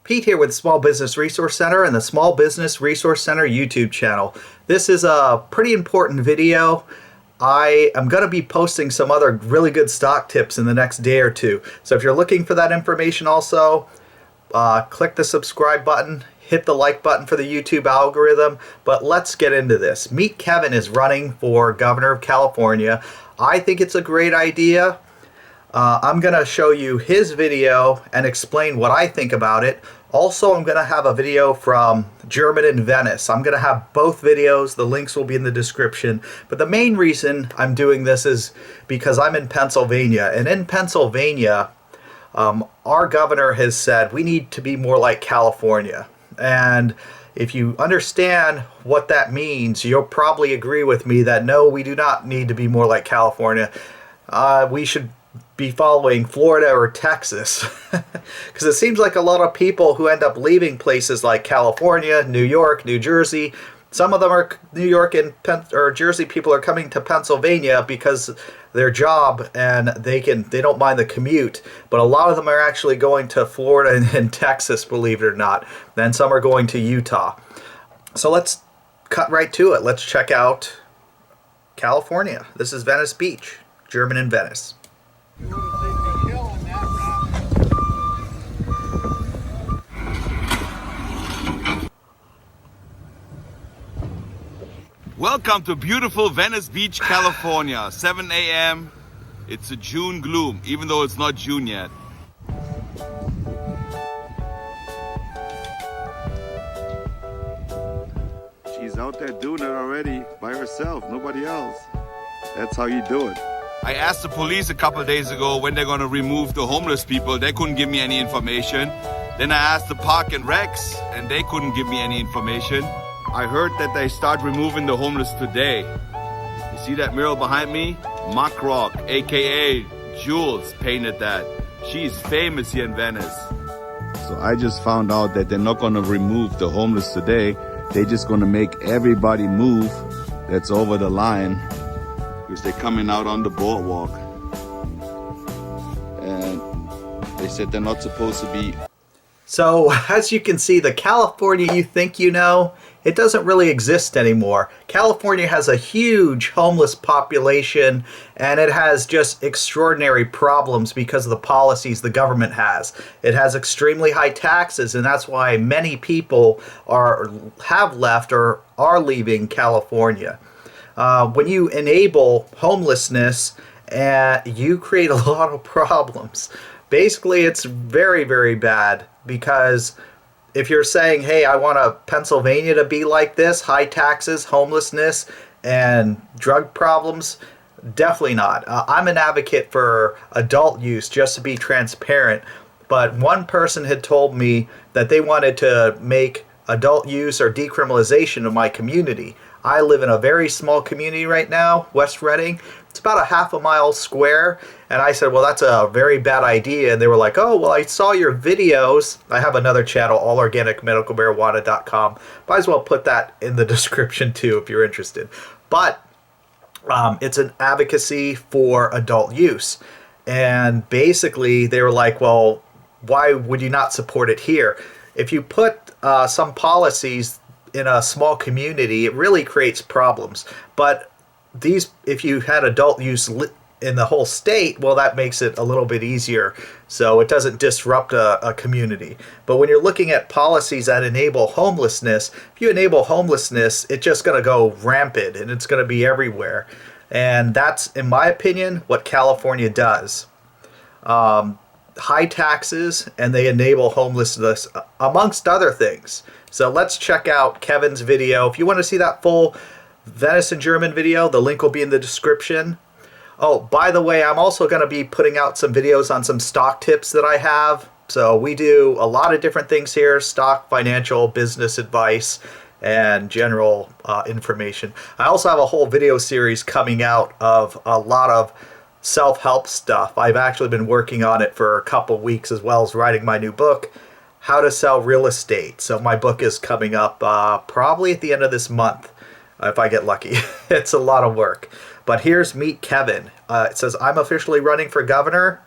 Pete here with Small Business Resource Center and the Small Business Resource Center YouTube channel. This is a pretty important video. I am going to be posting some other really good stock tips in the next day or two. So if you're looking for that information also, click the subscribe button, hit the like button for the YouTube algorithm. But let's get into this. Meet Kevin is running for governor of California. I think it's a great idea. I'm going to show you his video and explain what I think about it. Also, I'm going to have a video from German in Venice. I'm going to have both videos. The links will be in the description. But the main reason I'm doing this is because I'm in Pennsylvania. And in Pennsylvania, our governor has said we need to be more like California. And if you understand what that means, you'll probably agree with me that no, we do not need to be more like California. We should be following Florida or Texas, because it seems like a lot of people who end up leaving places like California, New York, New Jersey, some of them are New York and Jersey people are coming to Pennsylvania because their job and they don't mind the commute, but a lot of them are actually going to Florida and Texas, believe it or not. Then some are going to Utah. So let's cut right to it. Let's check out California. This is Venice Beach, German in Venice. Welcome to beautiful Venice Beach, California. 7 a.m. It's a June gloom, even though it's not June yet. She's out there doing it already by herself, nobody else. That's how you do it. I asked the police a couple of days ago when they're going to remove the homeless people. They couldn't give me any information. Then I asked the park and recs, and they couldn't give me any information. I heard that they start removing the homeless today. You see that mural behind me? Muck Rock, aka Jules, painted that. She's famous here in Venice. So I just found out that they're not going to remove the homeless today. They're just going to make everybody move that's over the line, because they're coming out on the boardwalk. And they said they're not supposed to be. So as you can see, the California you think you know, it doesn't really exist anymore. California has a huge homeless population, and it has just extraordinary problems because of the policies the government has. It has extremely high taxes, and that's why many people have left or are leaving California. When you enable homelessness, you create a lot of problems. Basically, it's very, very bad, because if you're saying, hey, I want Pennsylvania to be like this, high taxes, homelessness, and drug problems, definitely not. I'm an advocate for adult use, just to be transparent. But one person had told me that they wanted to make adult use or decriminalization of my community. I live in a very small community right now, West Reading. It's about a half a mile square. And I said, well, that's a very bad idea. And they were like, oh, well, I saw your videos. I have another channel, allorganicmedicalmarijuana.com. Might as well put that in the description too if you're interested. But it's an advocacy for adult use. And basically they were like, well, why would you not support it here? If you put some policies in a small community, it really creates problems. But if you had adult use in the whole state, well, that makes it a little bit easier, so it doesn't disrupt a community. But when you're looking at policies that enable homelessness, if you enable homelessness, it's just going to go rampant, and it's going to be everywhere. And that's, in my opinion, what California does. High taxes, and they enable homelessness, amongst other things. So let's check out Kevin's video. If you want to see that full Venice in German video, the link will be in the description. Oh, by the way, I'm also going to be putting out some videos on some stock tips that I have. So we do a lot of different things here: stock, financial, business advice, and general information. I also have a whole video series coming out of a lot of self-help stuff. I've actually been working on it for a couple weeks, as well as writing my new book, How to Sell Real Estate. So my book is coming up probably at the end of this month, if I get lucky. It's a lot of work. But here's Meet Kevin. It says, I'm officially running for governor.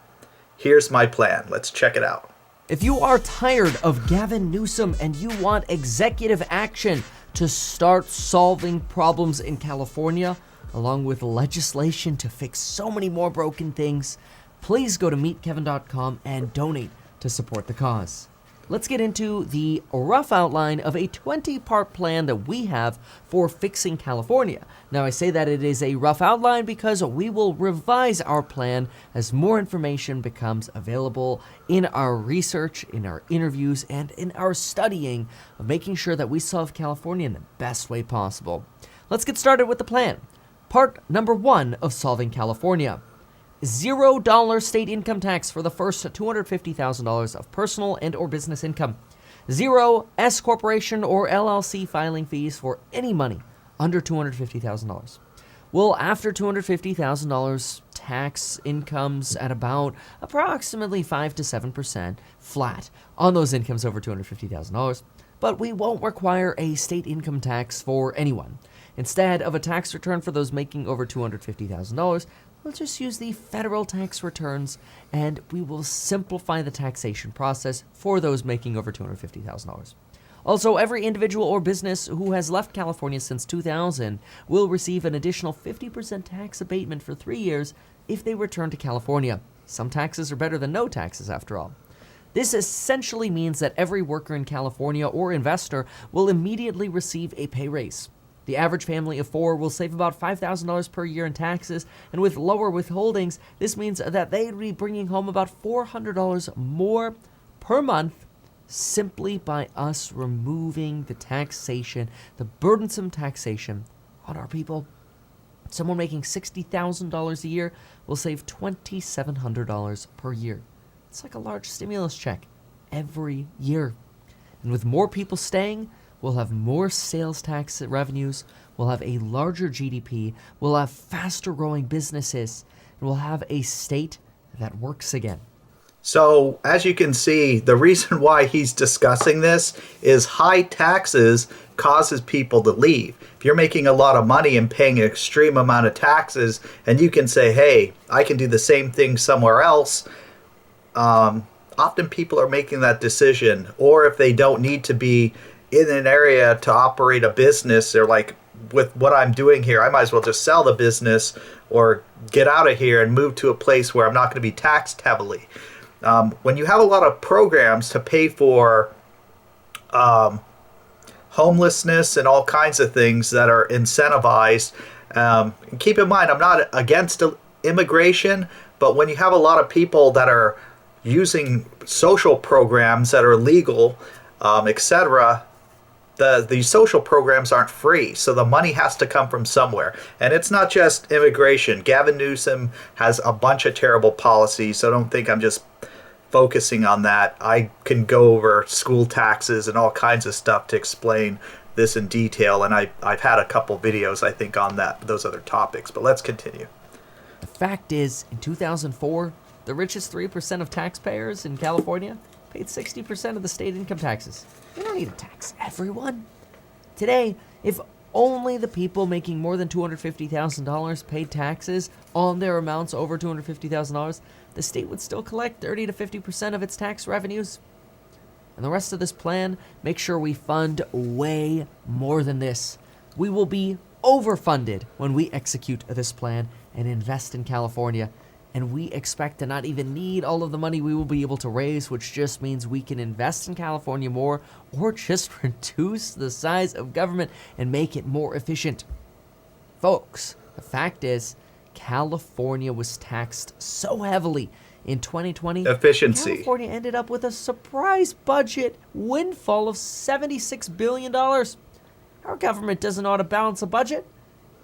Here's my plan. Let's check it out. If you are tired of Gavin Newsom and you want executive action to start solving problems in California, along with legislation to fix so many more broken things, please go to meetkevin.com and donate to support the cause. Let's get into the rough outline of a 20-part plan that we have for fixing California. Now, I say that it is a rough outline because we will revise our plan as more information becomes available in our research, in our interviews, and in our studying of making sure that we solve California in the best way possible. Let's get started with the plan. Part number 1 of solving California. $0 state income tax for the first $250,000 of personal and or business income. 0 S corporation or LLC filing fees for any money under $250,000. Well, after $250,000, tax incomes at about approximately 5 to 7% flat on those incomes over $250,000, but we won't require a state income tax for anyone. Instead of a tax return for those making over $250,000, we'll just use the federal tax returns, and we will simplify the taxation process for those making over $250,000. Also, every individual or business who has left California since 2000 will receive an additional 50% tax abatement for 3 years if they return to California. Some taxes are better than no taxes, after all. This essentially means that every worker in California or investor will immediately receive a pay raise. The average family of 4 will save about $5,000 per year in taxes, and with lower withholdings, this means that they'd be bringing home about $400 more per month simply by us removing the taxation, the burdensome taxation on our people. Someone making $60,000 a year will save $2,700 per year. It's like a large stimulus check every year. And with more people staying, we'll have more sales tax revenues, we'll have a larger GDP, we'll have faster growing businesses, and we'll have a state that works again. So, as you can see, the reason why he's discussing this is high taxes causes people to leave. If you're making a lot of money and paying an extreme amount of taxes, and you can say, hey, I can do the same thing somewhere else, often people are making that decision. Or if they don't need to be in an area to operate a business, they're like, with what I'm doing here, I might as well just sell the business or get out of here and move to a place where I'm not going to be taxed heavily. When you have a lot of programs to pay for homelessness and all kinds of things that are incentivized, keep in mind, I'm not against immigration, but when you have a lot of people that are using social programs that are legal, etc., these social programs aren't free, so the money has to come from somewhere. And it's not just immigration. Gavin Newsom has a bunch of terrible policies, so don't think I'm just focusing on that. I can go over school taxes and all kinds of stuff to explain this in detail, and I've had a couple videos, I think, on those other topics. But let's continue. The fact is, in 2004, the richest 3% of taxpayers in California paid 60% of the state income taxes. You don't need to tax everyone. Today, if only the people making more than $250,000 paid taxes on their amounts over $250,000, the state would still collect 30 to 50% of its tax revenues. And the rest of this plan makes sure we fund way more than this. We will be overfunded when we execute this plan and invest in California. And we expect to not even need all of the money we will be able to raise, which just means we can invest in California more or just reduce the size of government and make it more efficient. Folks, the fact is, California was taxed so heavily in 2020. Efficiency. California ended up with a surprise budget windfall of $76 billion. Our government doesn't know how to balance a budget.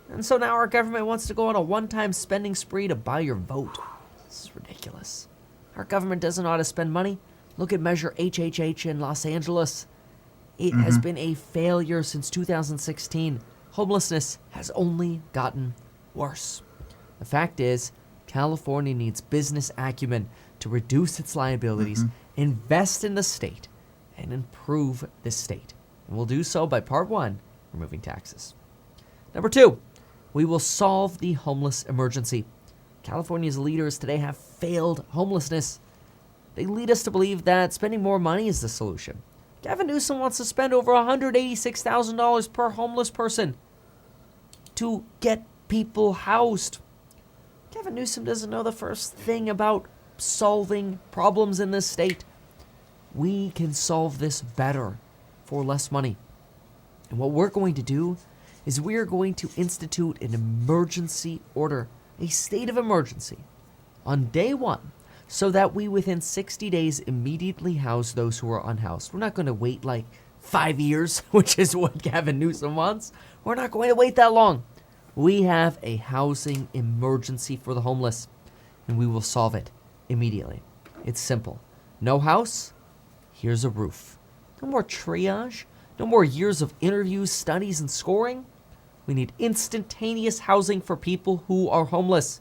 And so now our government wants to go on a one-time spending spree to buy your vote. This is ridiculous. Our government doesn't know how to spend money. Look at Measure HHH in Los Angeles. It has been a failure since 2016. Homelessness has only gotten worse. The fact is, California needs business acumen to reduce its liabilities, invest in the state, and improve the state. And we'll do so by part 1, removing taxes. Number 2, we will solve the homeless emergency. California's leaders today have failed homelessness. They lead us to believe that spending more money is the solution. Gavin Newsom wants to spend over $186,000 per homeless person to get people housed. Gavin Newsom doesn't know the first thing about solving problems in this state. We can solve this better for less money. And what we're going to do is we are going to institute an emergency order, a state of emergency, on day one, so that we within 60 days immediately house those who are unhoused. We're not going to wait like 5 years, which is what Gavin Newsom wants. We're not going to wait that long. We have a housing emergency for the homeless, and we will solve it immediately. It's simple. No house, here's a roof. No more triage, no more years of interviews, studies, and scoring. We need instantaneous housing for people who are homeless.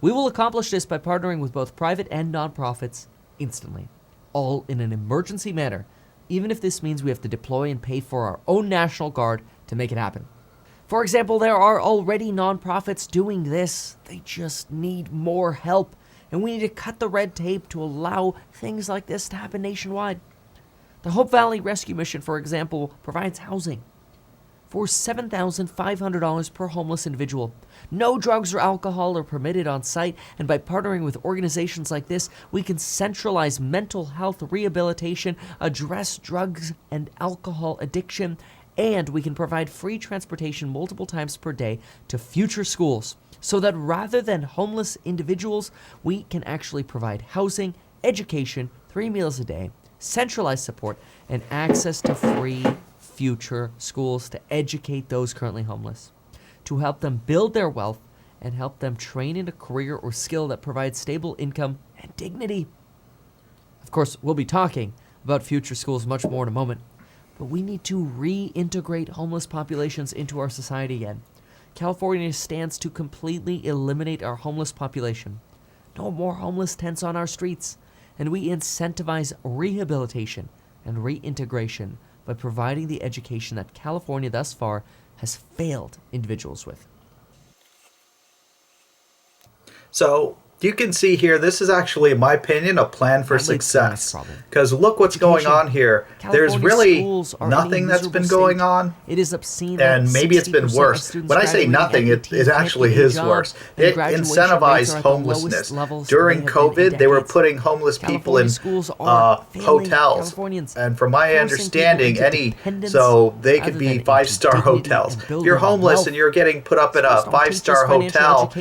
We will accomplish this by partnering with both private and nonprofits instantly, all in an emergency manner, even if this means we have to deploy and pay for our own National Guard to make it happen. For example, there are already nonprofits doing this. They just need more help, and we need to cut the red tape to allow things like this to happen nationwide. The Hope Valley Rescue Mission, for example, provides housing for $7,500 per homeless individual. No drugs or alcohol are permitted on site, and by partnering with organizations like this, we can centralize mental health rehabilitation, address drugs and alcohol addiction, and we can provide free transportation multiple times per day to future schools, so that rather than homeless individuals, we can actually provide housing, education, 3 meals a day, centralized support, and access to free future schools to educate those currently homeless, to help them build their wealth and help them train in a career or skill that provides stable income and dignity. Of course, we'll be talking about future schools much more in a moment, but we need to reintegrate homeless populations into our society again. California stands to completely eliminate our homeless population. No more homeless tents on our streets, and we incentivize rehabilitation and reintegration by providing the education that California thus far has failed individuals with. So you can see here, this is actually, in my opinion, a plan for success. Because look what's going on here. There's really nothing that's been going on. It is obscene, and maybe it's been worse. When I say nothing, it actually is worse. They incentivize homelessness. During COVID, they were putting homeless people in hotels. And from my understanding, so they could be 5-star hotels. If you're homeless and you're getting put up in a 5-star hotel,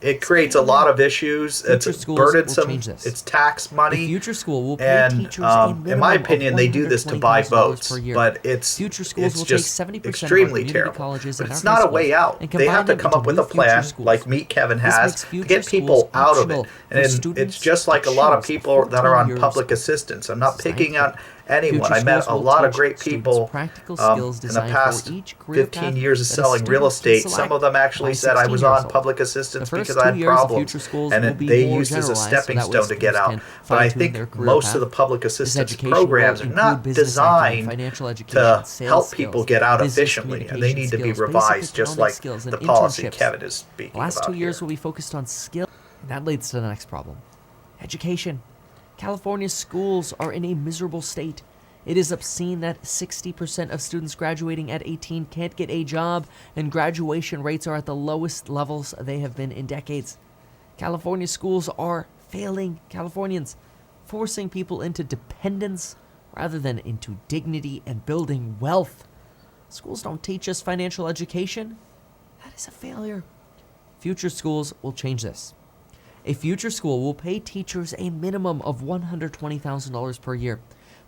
it creates a lot of issues. It's burdensome. It's tax money. Future School will pay and teachers a in my opinion, they do this to buy votes. But it's just extremely terrible. But it's not a way out. They have to come up with a plan, like Meet Kevin has, to get people out of it. And it's just like a lot of people that are on public assistance. I'm not picking on anyone. I met a lot of great people in the past 15 years of selling real estate. Some of them actually said I was on public assistance because I had problems, and they used as a stepping stone to get out. But I think most of the public assistance programs are not designed to help people get out efficiently, and they need to be revised, just like the policy Kevin is speaking about. Last 2 years will be focused on skill. That leads to the next problem: education. California's schools are in a miserable state. It is obscene that 60% of students graduating at 18 can't get a job, and graduation rates are at the lowest levels they have been in decades. California schools are failing Californians, forcing people into dependence rather than into dignity and building wealth. Schools don't teach us financial education. That is a failure. Future schools will change this. A future school will pay teachers a minimum of $120,000 per year.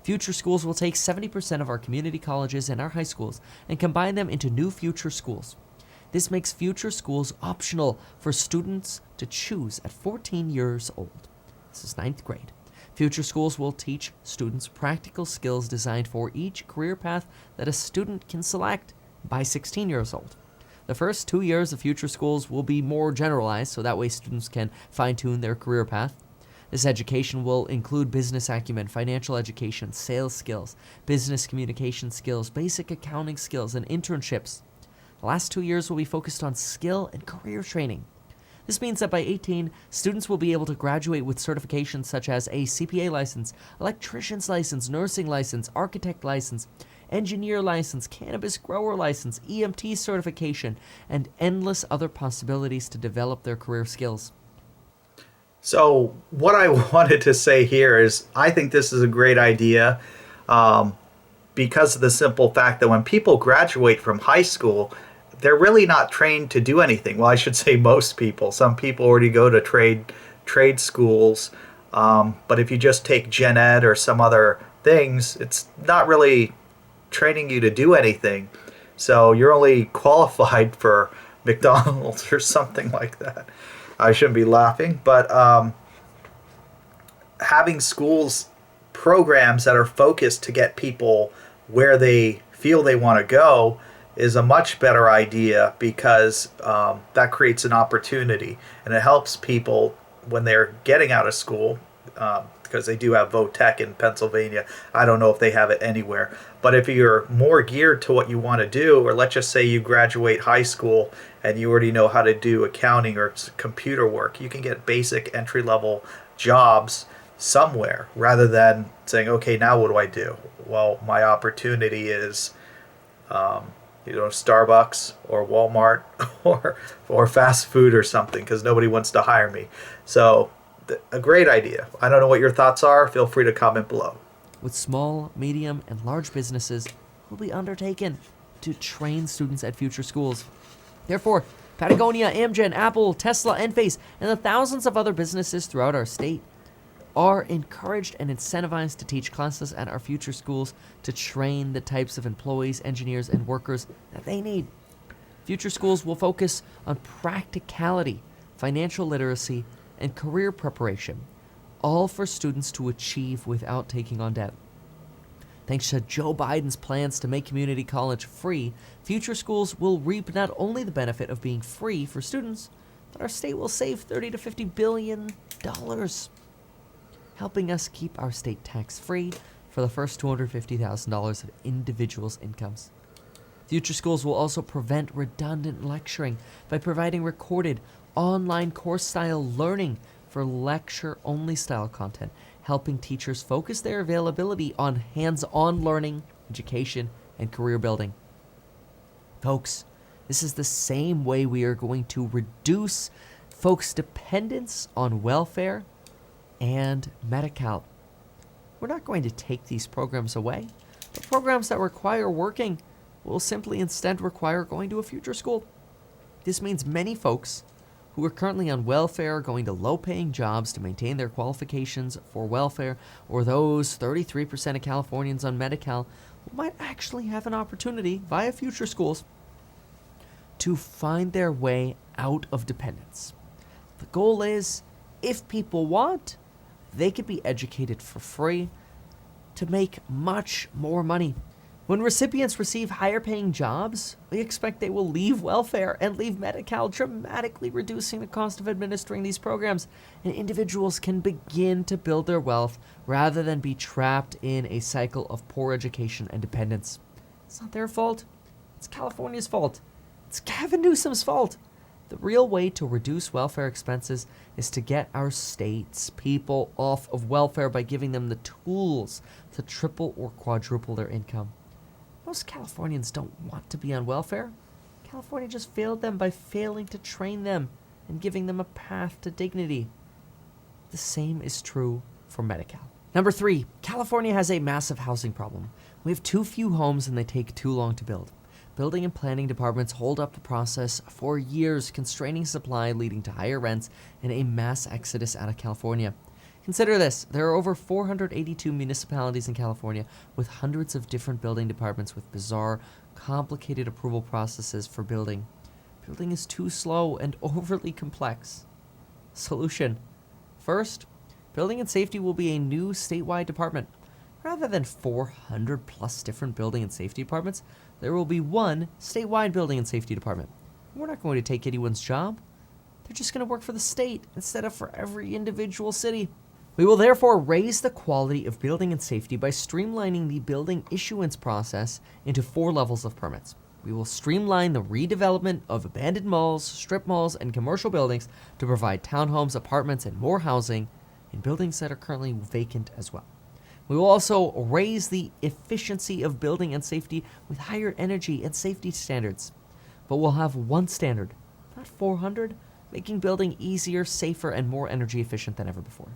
Future schools will take 70% of our community colleges and our high schools and combine them into new future schools. This makes future schools optional for students to choose at 14 years old. This is 9th grade. Future schools will teach students practical skills designed for each career path that a student can select by 16 years old. The first 2 years of future schools will be more generalized, so that way students can fine-tune their career path. This education will include business acumen, financial education, sales skills, business communication skills, basic accounting skills, and internships. The last 2 years will be focused on skill and career training. This means that by 18, students will be able to graduate with certifications such as a CPA license, electrician's license, nursing license, architect license, engineer license, cannabis grower license, EMT certification, and endless other possibilities to develop their career skills. So what I wanted to say here is I think this is a great idea because of the simple fact that when people graduate from high school, they're really not trained to do anything. Well, I should say most people. Some people already go to trade schools, but if you just take gen ed or some other things, it's not really training you to do anything. So you're only qualified for McDonald's or something like that. I shouldn't be laughing, but having schools programs that are focused to get people where they feel they want to go is a much better idea because that creates an opportunity and it helps people when they're getting out of school because they do have VOTEC in Pennsylvania. I don't know if they have it anywhere. But if you're more geared to what you want to do, or let's just say you graduate high school and you already know how to do accounting or computer work, you can get basic entry-level jobs somewhere rather than saying, okay, now what do I do? Well, my opportunity is Starbucks or Walmart or fast food or something because nobody wants to hire me. So a great idea. I don't know what your thoughts are. Feel free to comment below. With small, medium, and large businesses will be undertaken to train students at future schools. Therefore, Patagonia, Amgen, Apple, Tesla, Enphase, and the thousands of other businesses throughout our state are encouraged and incentivized to teach classes at our future schools to train the types of employees, engineers, and workers that they need. Future schools will focus on practicality, financial literacy, and career preparation, all for students to achieve without taking on debt. Thanks to Joe Biden's plans to make community college free, future schools will reap not only the benefit of being free for students, but our state will save $30 to $50 billion, helping us keep our state tax-free for the first $250,000 of individuals' incomes. Future schools will also prevent redundant lecturing by providing recorded, online course-style learning for lecture-only style content, helping teachers focus their availability on hands-on learning, education, and career building. Folks, this is the same way we are going to reduce folks' dependence on welfare and Medi-Cal. We're not going to take these programs away, but programs that require working will simply instead require going to a future school. This means many folks who are currently on welfare are going to low-paying jobs to maintain their qualifications for welfare, or those 33% of Californians on Medi-Cal who might actually have an opportunity via future schools to find their way out of dependence. The goal is, if people want, they could be educated for free to make much more money. When recipients receive higher-paying jobs, we expect they will leave welfare and leave Medi-Cal, dramatically reducing the cost of administering these programs, and individuals can begin to build their wealth rather than be trapped in a cycle of poor education and dependence. It's not their fault. It's California's fault. It's Gavin Newsom's fault. The real way to reduce welfare expenses is to get our state's people off of welfare by giving them the tools to triple or quadruple their income. Most Californians don't want to be on welfare. California just failed them by failing to train them and giving them a path to dignity. The same is true for Medi-Cal. Number 3, California has a massive housing problem. We have too few homes and they take too long to build. Building and planning departments hold up the process for years, constraining supply, leading to higher rents and a mass exodus out of California. Consider this, there are over 482 municipalities in California with hundreds of different building departments with bizarre, complicated approval processes for building. Building is too slow and overly complex. Solution. First, building and safety will be a new statewide department. Rather than 400 plus different building and safety departments, there will be one statewide building and safety department. We're not going to take anyone's job. They're just going to work for the state instead of for every individual city. We will therefore raise the quality of building and safety by streamlining the building issuance process into 4 levels of permits. We will streamline the redevelopment of abandoned malls, strip malls, and commercial buildings to provide townhomes, apartments, and more housing in buildings that are currently vacant as well. We will also raise the efficiency of building and safety with higher energy and safety standards. But we'll have one standard, not 400, making building easier, safer, and more energy efficient than ever before.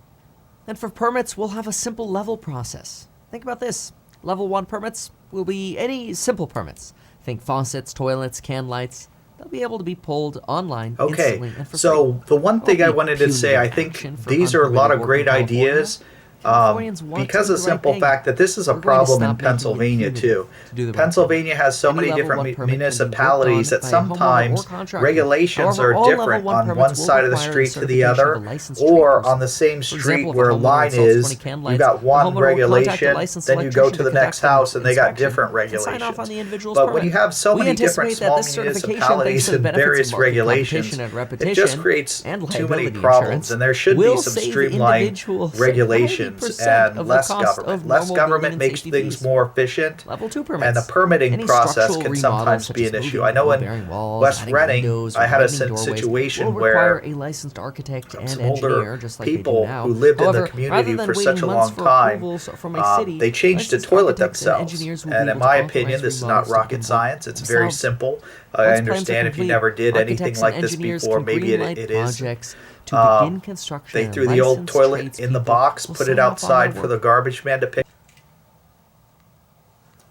And for permits, we'll have a simple level process. Think about this. Level 1 permits will be any simple permits. Think faucets, toilets, can lights. They'll be able to be pulled online instantly and for free. So the one thing I wanted to say, I think these are a lot of great ideas. Because of the simple fact that this is a problem in Pennsylvania too. Pennsylvania has so many different municipalities that sometimes regulations are different on one side of the street to the other, or on the same street where a line is, you got one regulation, then you go to the next house and they got different regulations. But when you have so many different small municipalities and various regulations, it just creates too many problems, and there should be some streamlined regulations and less government. Less government makes things more efficient, Level 2 permits. and the permitting process can sometimes be an issue. I know in West Reading, I had a situation where a licensed architect and some older engineer, just like people who lived in the community for such a long time, they changed the toilet themselves. And in my opinion, this is not rocket science. It's very simple. I understand if you never did anything like this before, maybe it is. To begin construction, they threw the old toilet in the box, put it outside for the garbage man to pick.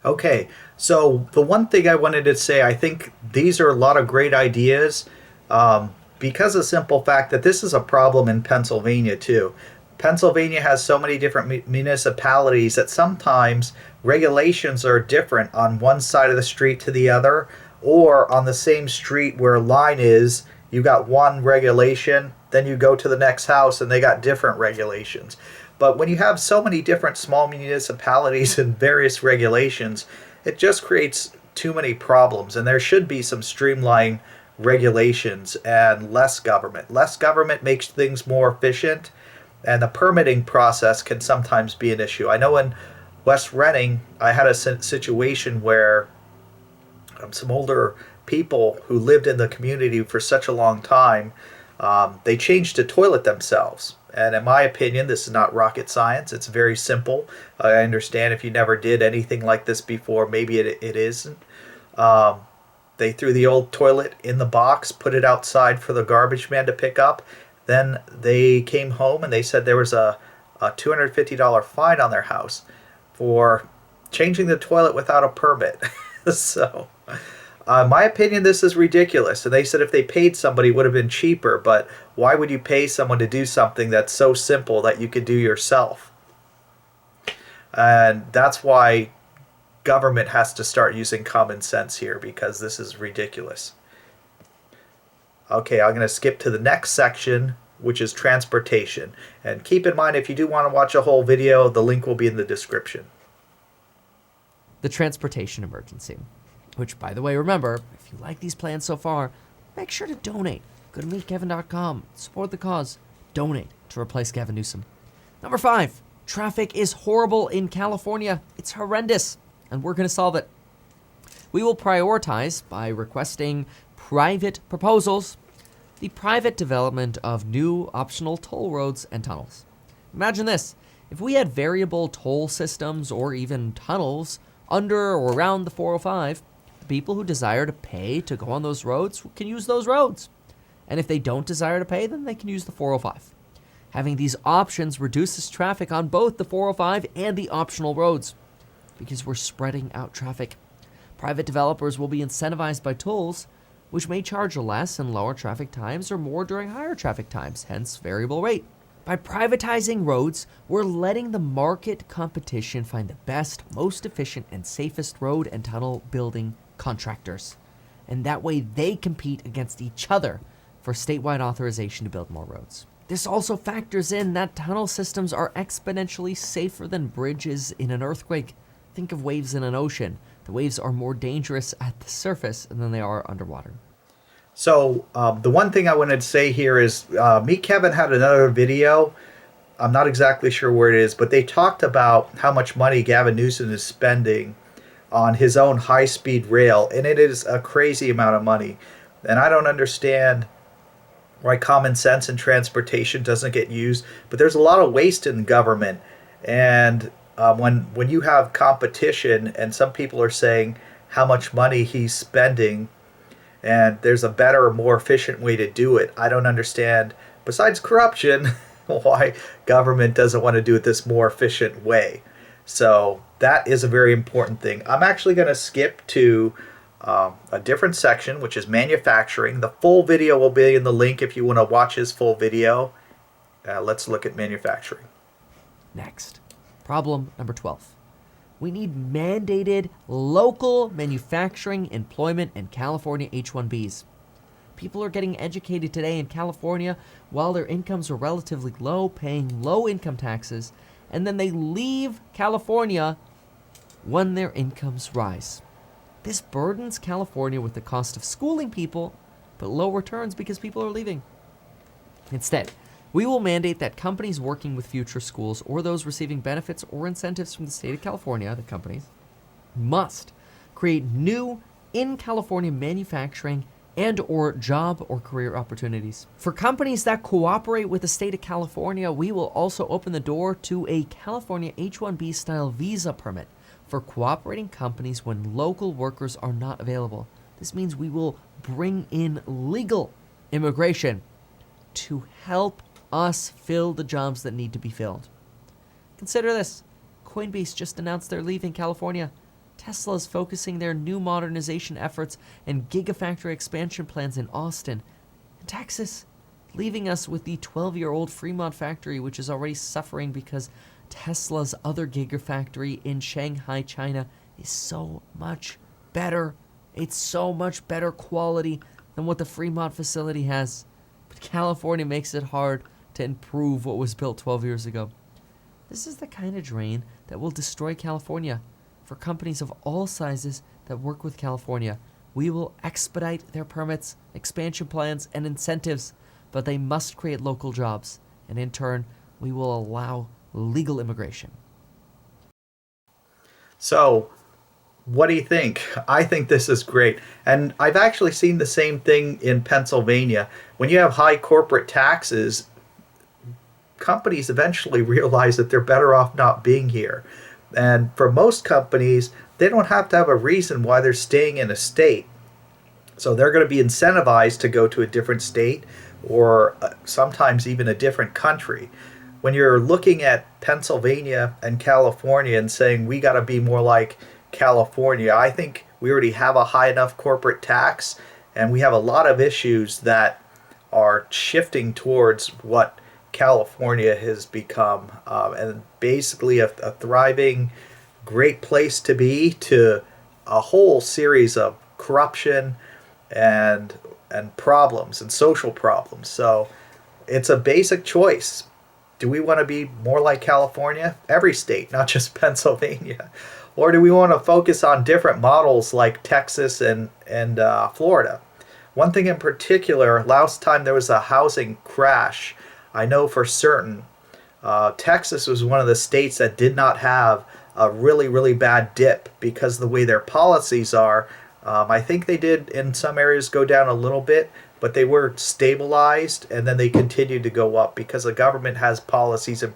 Okay, so the one thing I wanted to say, I think these are a lot of great ideas because of the simple fact that this is a problem in Pennsylvania too. Pennsylvania has so many different municipalities that sometimes regulations are different on one side of the street to the other, or on the same street where a line is, you got one regulation, then you go to the next house and they got different regulations. But when you have so many different small municipalities and various regulations, it just creates too many problems, and there should be some streamlined regulations and less government. Less government makes things more efficient, and the permitting process can sometimes be an issue. I know in West Reading, I had a situation where some older people who lived in the community for such a long time, they changed the toilet themselves. And in my opinion, this is not rocket science. It's very simple. I understand if you never did anything like this before, maybe it isn't. They threw the old toilet in the box, put it outside for the garbage man to pick up. Then they came home and they said there was a $250 fine on their house for changing the toilet without a permit. So, in my opinion, this is ridiculous. And they said if they paid somebody, it would have been cheaper. But why would you pay someone to do something that's so simple that you could do yourself? And that's why government has to start using common sense here, because this is ridiculous. Okay, I'm going to skip to the next section, which is transportation. And keep in mind, if you do want to watch a whole video, the link will be in the description. The transportation emergency. Which, by the way, remember, if you like these plans so far, make sure to donate. Go to meetkevin.com, support the cause, donate to replace Gavin Newsom. Number 5, traffic is horrible in California. It's horrendous, and we're going to solve it. We will prioritize by requesting private proposals, the private development of new optional toll roads and tunnels. Imagine this. If we had variable toll systems or even tunnels under or around the 405, people who desire to pay to go on those roads can use those roads. And if they don't desire to pay, then they can use the 405. Having these options reduces traffic on both the 405 and the optional roads, because we're spreading out traffic. Private developers will be incentivized by tolls, which may charge less in lower traffic times or more during higher traffic times, hence variable rate. By privatizing roads, we're letting the market competition find the best, most efficient, and safest road and tunnel building contractors. And that way they compete against each other for statewide authorization to build more roads. This also factors in that tunnel systems are exponentially safer than bridges in an earthquake. Think of waves in an ocean. The waves are more dangerous at the surface than they are underwater. So the one thing I wanted to say here is me, Kevin, had another video. I'm not exactly sure where it is, but they talked about how much money Gavin Newsom is spending on his own high-speed rail, and it is a crazy amount of money. And I don't understand why common sense in transportation doesn't get used, but there's a lot of waste in government. And when you have competition and some people are saying how much money he's spending and there's a better, more efficient way to do it, I don't understand, besides corruption, why government doesn't want to do it this more efficient way. So that is a very important thing. I'm actually going to skip to a different section, which is manufacturing. The full video will be in the link if you want to watch his full video. Let's look at manufacturing. Next, problem number 12. We need mandated local manufacturing employment in California H-1Bs. People are getting educated today in California while their incomes are relatively low, paying low income taxes, and then they leave California when their incomes rise. This burdens California with the cost of schooling people, but low returns because people are leaving. Instead, we will mandate that companies working with future schools or those receiving benefits or incentives from the state of California, the companies, must create new in-California manufacturing and or job or career opportunities. For companies that cooperate with the state of California, we will also open the door to a California H-1B style visa permit for cooperating companies when local workers are not available. This means we will bring in legal immigration to help us fill the jobs that need to be filled. Consider this. Coinbase just announced they're leaving California. Tesla's focusing their new modernization efforts and gigafactory expansion plans in Austin. And Texas, leaving us with the 12-year-old Fremont factory, which is already suffering because Tesla's other gigafactory in Shanghai, China, is so much better. It's so much better quality than what the Fremont facility has. But California makes it hard to improve what was built 12 years ago. This is the kind of drain that will destroy California. For companies of all sizes that work with California, we will expedite their permits, expansion plans, and incentives, but they must create local jobs, and in turn, we will allow legal immigration. So, what do you think? I think this is great. And I've actually seen the same thing in Pennsylvania. When you have high corporate taxes, companies eventually realize that they're better off not being here. And for most companies, they don't have to have a reason why they're staying in a state. So they're going to be incentivized to go to a different state or sometimes even a different country. When you're looking at Pennsylvania and California and saying we got to be more like California, I think we already have a high enough corporate tax, and we have a lot of issues that are shifting towards what California has become, and basically a thriving, great place to be, to a whole series of corruption and problems and social problems. So it's a basic choice. Do we want to be more like California? Every state, not just Pennsylvania. Or do we want to focus on different models like Texas and Florida? One thing in particular, last time there was a housing crash, I know for certain Texas was one of the states that did not have a really, really bad dip because of the way their policies are. I think they did in some areas go down a little bit, but they were stabilized and then they continued to go up because the government has policies in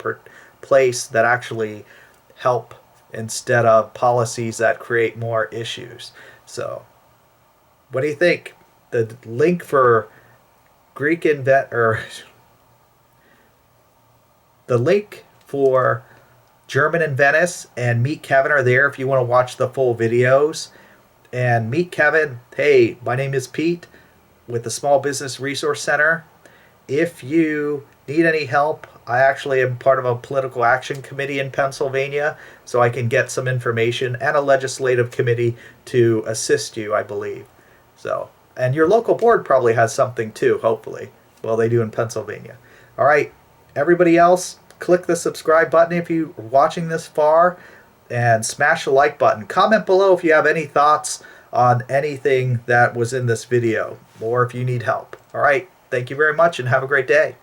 place that actually help instead of policies that create more issues. So, what do you think? The link for the link for German in Venice and Meet Kevin are there if you want to watch the full videos. And meet Kevin. Hey, my name is Pete with the Small Business Resource Center. If you need any help, I actually am part of a political action committee in Pennsylvania, so I can get some information, and a legislative committee to assist you, I believe. So, and your local board probably has something too, hopefully. Well, they do in Pennsylvania. All right, everybody else, click the subscribe button if you're watching this far, and smash the like button. Comment below if you have any thoughts on anything that was in this video, or if you need help. All right, thank you very much and have a great day.